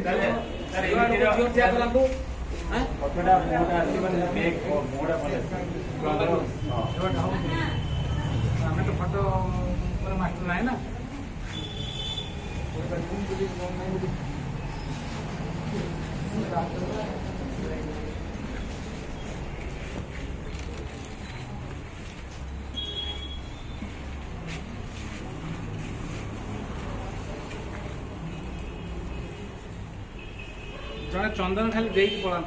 तो फटो मास्टर ना ना जड़े चंदन खाली दे पड़ा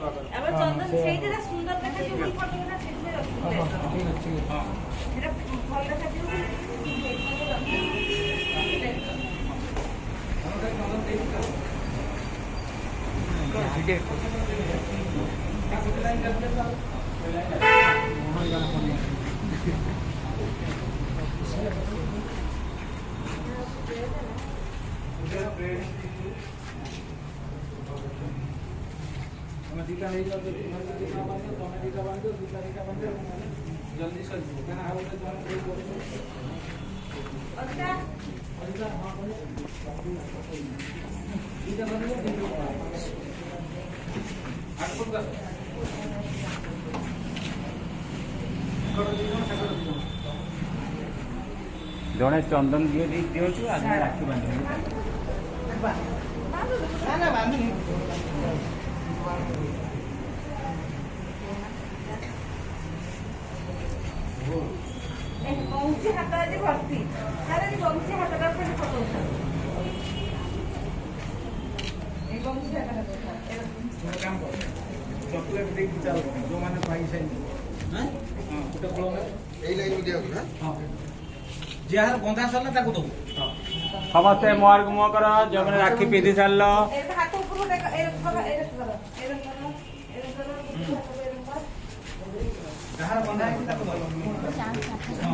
चंदन सुंदर देखा जल्दी जड़े चंदन दिवचु आज राखी बांधे बंशी हाथ आज भर्ती बंशी हाथ फोटो चॉकलेट देख चल जो माने पाई से हां गोटे फल में এই লাইন দিও না हां जहार बंधा सरला ताको दो समस्ते मुआर मुह कर जो मैंने राखी पिधि सार हाथ ऊपर जहार बंधा है ताको दो हां